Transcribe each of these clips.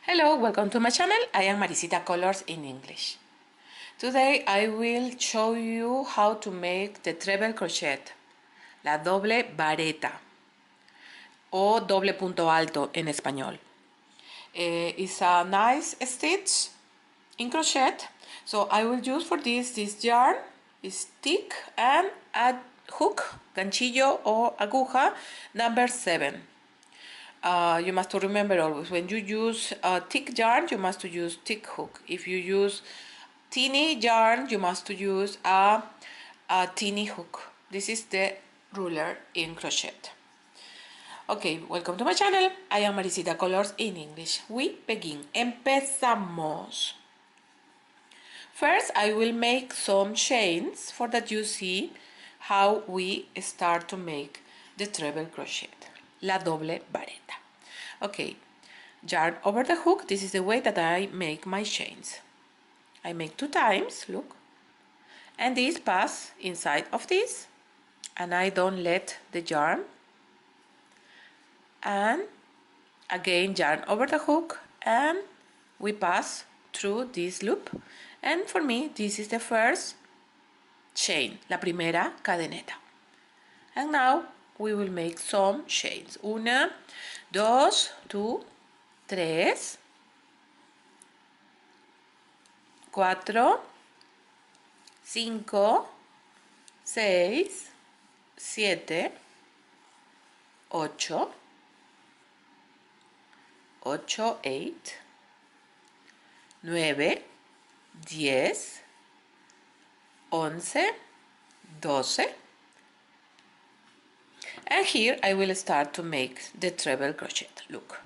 Hello, welcome to my channel. I am Maricita Colours in English. Today I will show you how to make the treble crochet, la doble vareta o doble punto alto en español. It's a nice stitch in crochet, so I will use for this yarn is thick and a hook, ganchillo or aguja number 7. You must remember always when you use thick yarn, you must use thick hook. If you use teeny yarn, you must use a teeny hook. This is the ruler in crochet. Okay, welcome to my channel. I am Maricita Colours in English. We begin. Empezamos. First, I will make some chains for that you see how we start to make the treble crochet, la doble vareta. Okay, yarn over the hook. This is the way that I make my chains. I make 2 times, look, and this pass inside of this, and I don't let the yarn, and again yarn over the hook, and we pass through this loop, and for me this is the first chain, la primera cadeneta. And now we will make some chains. 1, 2, 3, 4, 5, 6, 7, 8, 8, 9, 10, 11, 12. And here I will start to make the treble crochet. Look,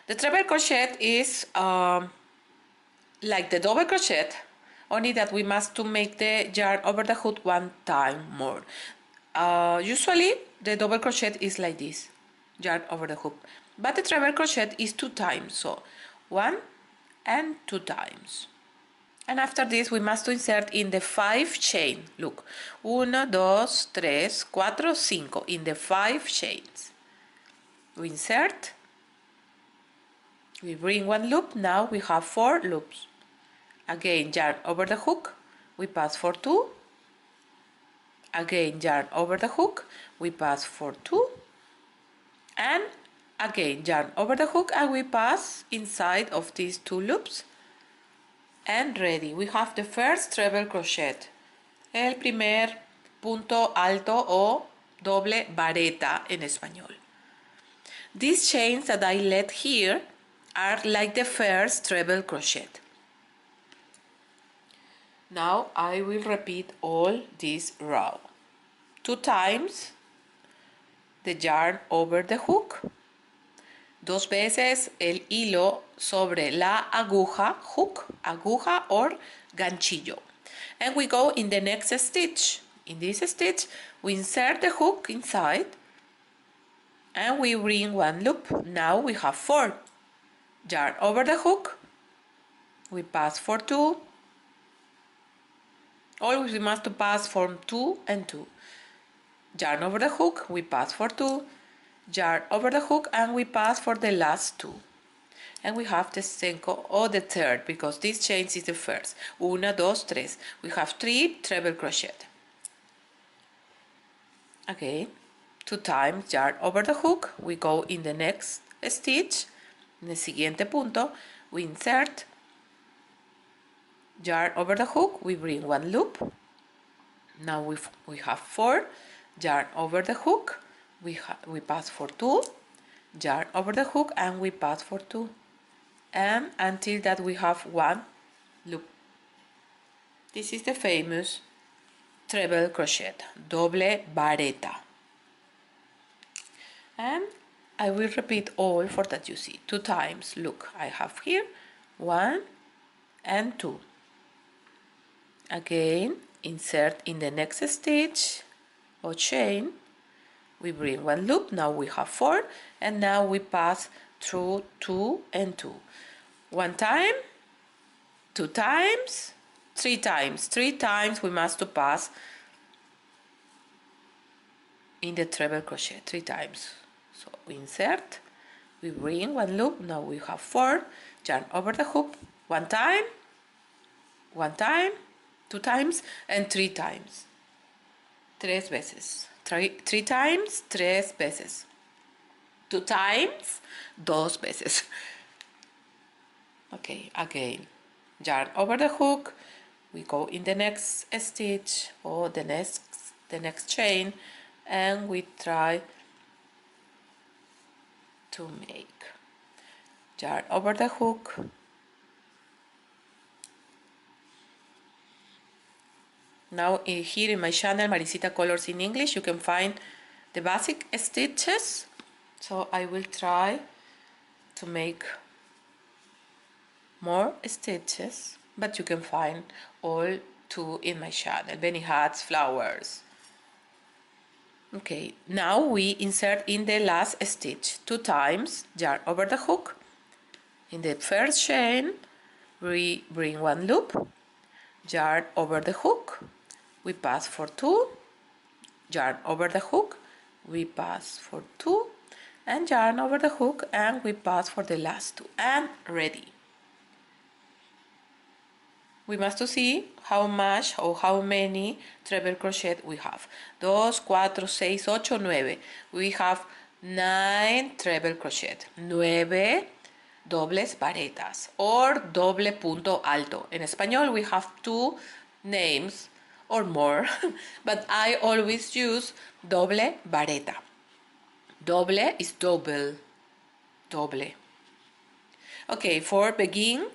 the treble crochet is like the double crochet, only that we must to make the yarn over the hook 1 time more. Usually the double crochet is like this, yarn over the hook, but the treble crochet is 2 times, so 1 and 2 times. And after this we must to insert in the 5 chain. Look, 1, 2, 3, 4, 5 in the 5 chains. We insert, we bring 1 loop. Now we have 4 loops. Again yarn over the hook, we pass for 2. Again yarn over the hook, we pass for 2. And again yarn over the hook, and we pass inside of these 2 loops. And ready, we have the first treble crochet, el primer punto alto o doble vareta en español. These chains that I let here are like the first treble crochet. Now I will repeat all this row. 2 times the yarn over the hook, 2 veces el hilo sobre la aguja, hook, aguja or ganchillo. And we go in the next stitch. In this stitch, we insert the hook inside and we bring 1 loop. Now we have 4. Yarn over the hook, we pass for 2. Always we must pass from 2 and 2. Yarn over the hook, we pass for 2. Yarn over the hook, and we pass for the last 2. And we have the second or the third, because this chain is the first. 1, 2, 3. We have 3 treble crochet. Again, 2 times yarn over the hook. We go in the next stitch. En el siguiente punto, we insert, yarn over the hook. We bring 1 loop. Now we have 4. Yarn over the hook. We pass for 2, yarn over the hook, and we pass for 2, and until that we have 1 loop. This is the famous treble crochet, doble vareta. And I will repeat all for that you see 2 times. Look, I have here 1 and 2. Again, insert in the next stitch or chain. We bring 1 loop. Now we have 4, and now we pass through 2 and 2. 1 time, 2 times, 3 times. 3 times we must to pass in the treble crochet, 3 times. So we insert, we bring 1 loop. Now we have 4, yarn over the hook, one time, 2 times, and 3 times. Tres veces. Three times, tres veces. 2 times, dos veces. Okay, again. Yarn over the hook. We go in the next stitch or the next chain, and we try to make yarn over the hook. Now here in my channel, Maricita Colours in English, you can find the basic stitches. So I will try to make more stitches, but you can find all two in my channel, Benny hats, flowers. Okay, now we insert in the last stitch 2 times, yarn over the hook. In the first chain, we bring 1 loop, yarn over the hook, we pass for 2, yarn over the hook, we pass for 2, and yarn over the hook, and we pass for the last 2, and ready. We must see how much or how many treble crochet we have. 2, 4, 6, 8, 9. We have 9 treble crochet. 9 dobles varetas or doble punto alto. En español we have 2 names or more, but I always use doble vareta. Doble is double. Doble. Okay, for begin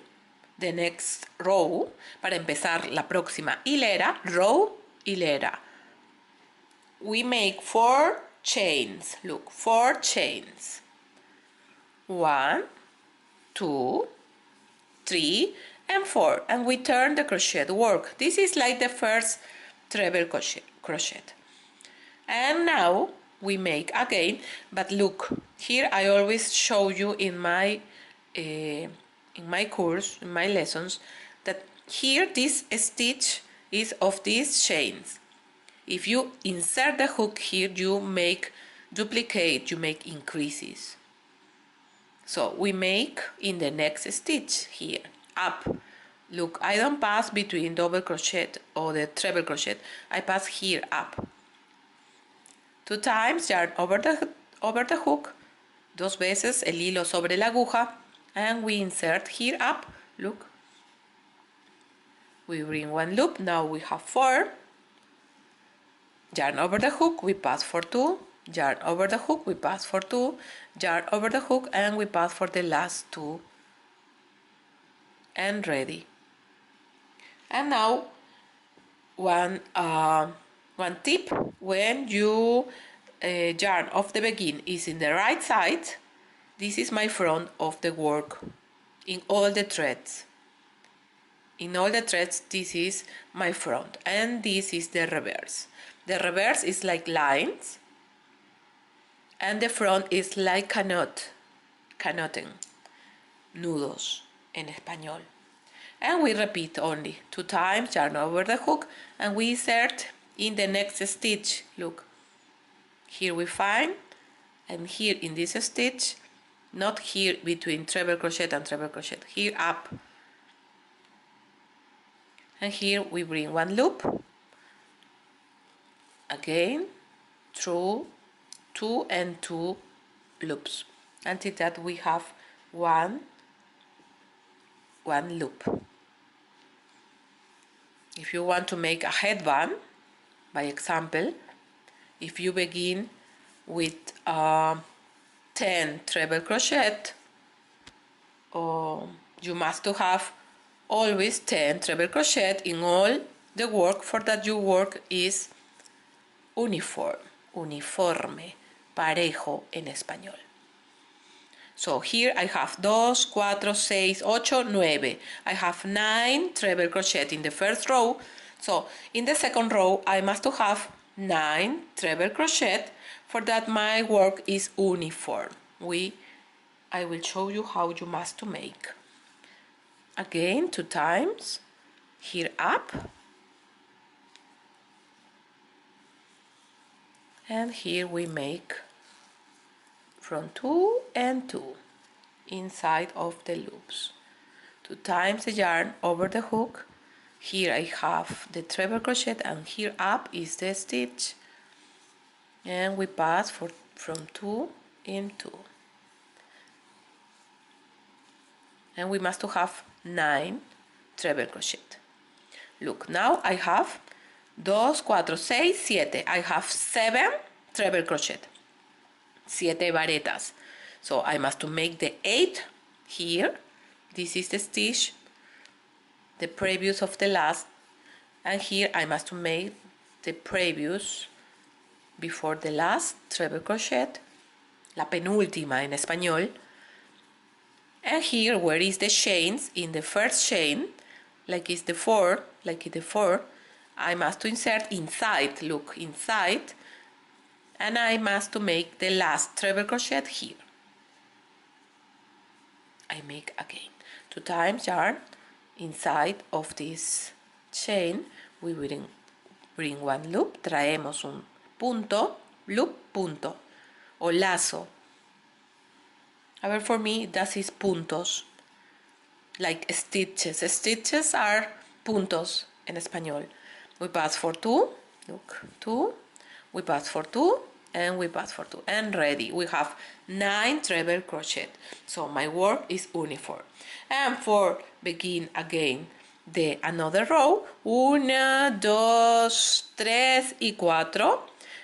the next row, para empezar la próxima hilera, row, hilera, we make 4 chains. Look, 4 chains. 1, 2, 3, and 4, and we turn the crochet work. This is like the first treble crochet. And now we make again, but look, here I always show you in my course, in my lessons, that here this stitch is of these chains. If you insert the hook here, you make duplicate, you make increases. So we make in the next stitch here, up. Look, I don't pass between double crochet or the treble crochet, I pass here up. 2 times, yarn over the hook, 2 veces el hilo sobre la aguja, and we insert here up. Look, we bring 1 loop. Now we have 4. Yarn over the hook, we pass for 2, yarn over the hook, we pass for 2, yarn over the hook, and we pass for the last 2, and ready. And now one tip: when you yarn of the begin is in the right side, this is my front of the work in all the threads. In all the threads, this is my front, and this is the reverse. The reverse is like lines, and the front is like a knot, canoten, nudos en español. And we repeat only 2 times, yarn over the hook, and we insert in the next stitch. Look, here we find, and here in this stitch, not here between treble crochet and treble crochet, here up. And here we bring 1 loop, again through 2 and 2 loops, until that we have one loop. If you want to make a headband, by example, if you begin with 10 treble crochet, you must have always 10 treble crochet in all the work, for that your work is uniforme, parejo en español. So here I have 2, 4, 6, 8, 9. I have 9 treble crochet in the first row. So in the second row I must have 9 treble crochet, for that my work is uniform. I will show you how you must to make. Again 2 times, here up, and here we make from 2 and 2 inside of the loops. 2 times the yarn over the hook. Here I have the treble crochet and here up is the stitch, and we pass from 2 in 2, and we must have 9 treble crochet. Look, now I have 2, 4, 6, 7. I have 7 treble crochet, 7 varetas. So I must make the 8th here. This is the stitch, the previous of the last, and here I must make the previous before the last treble crochet, la penúltima en español. And here, where is the chains, in the first chain, like it's the 4, I must insert inside, look, inside, and I must make the last treble crochet here. I make again 2 times yarn inside of this chain. We will bring 1 loop, traemos un punto, loop, punto, o lazo. However, for me, that is puntos, like stitches. Stitches are puntos en español. We pass for 2, look, 2, we pass for 2, and we pass for 2, and ready. We have 9 treble crochet. So my work is uniform. And for begin again the another row, 1, 2, 3 y 4,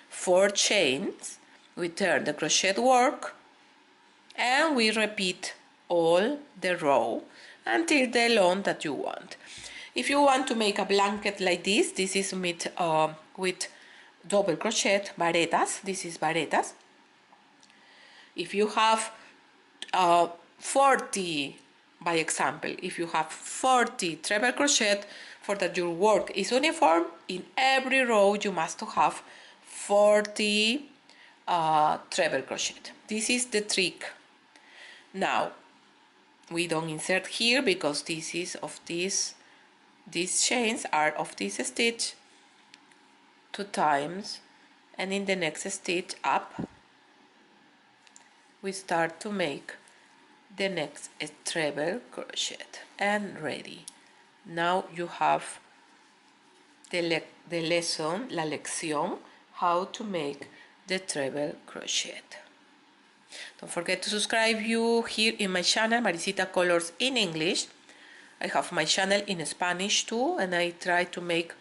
4 chains. We turn the crochet work, and we repeat all the row until the long that you want. If you want to make a blanket like this is with double crochet, varetas. This is varetas. If you have 40, by example, if you have 40 treble crochet, for that your work is uniform, in every row you must have 40 treble crochet. This is the trick. Now we don't insert here because this is of these chains are of this stitch 2 times, and in the next stitch up we start to make the next treble crochet, and ready. Now you have the lesson, la lección, how to make the treble crochet. Don't forget to subscribe you here in my channel, Maricita Colours in English. I have my channel in Spanish too, and I try to make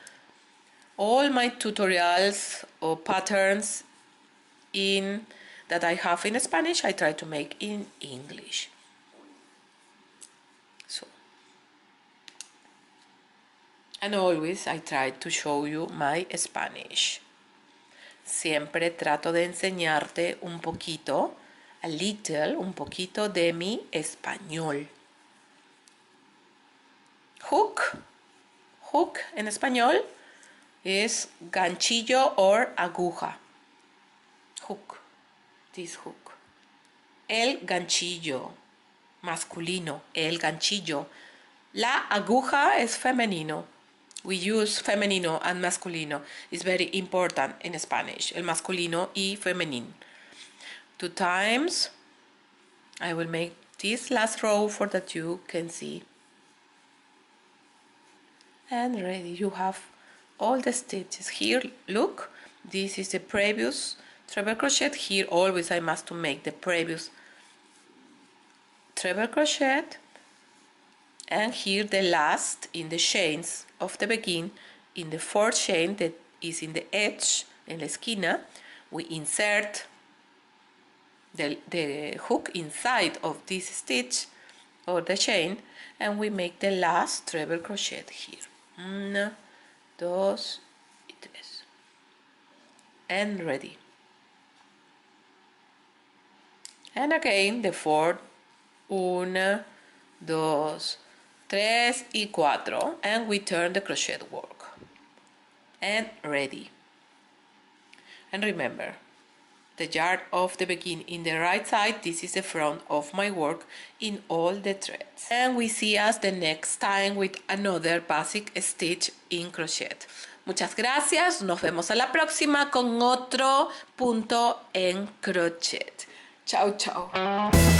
all my tutorials or patterns that I have in Spanish, I try to make in English. So, and always I try to show you my Spanish. Siempre trato de enseñarte un poquito, un poquito de mi español. Hook en español es ganchillo or aguja. Hook, this hook. El ganchillo, masculino, el ganchillo. La aguja es femenino. We use femenino and masculino. It's very important in Spanish, el masculino y femenino. 2 times. I will make this last row for that you can see. And ready, you have all the stitches. Here, look, this is the previous treble crochet. Here always I must make the previous treble crochet, and here the last in the chains of the begin, in the 4th chain that is in the edge, en la esquina, we insert the hook inside of this stitch or the chain, and we make the last treble crochet here. 1, 2 y 3, and ready. And again the 4, 1, 2, 3 y 4, and we turn the crochet work, and ready. And remember, the yarn of the begin in the right side, this is the front of my work in all the threads. And we see us the next time with another basic stitch in crochet. Muchas gracias, nos vemos a la próxima con otro punto en crochet. Chao, chao.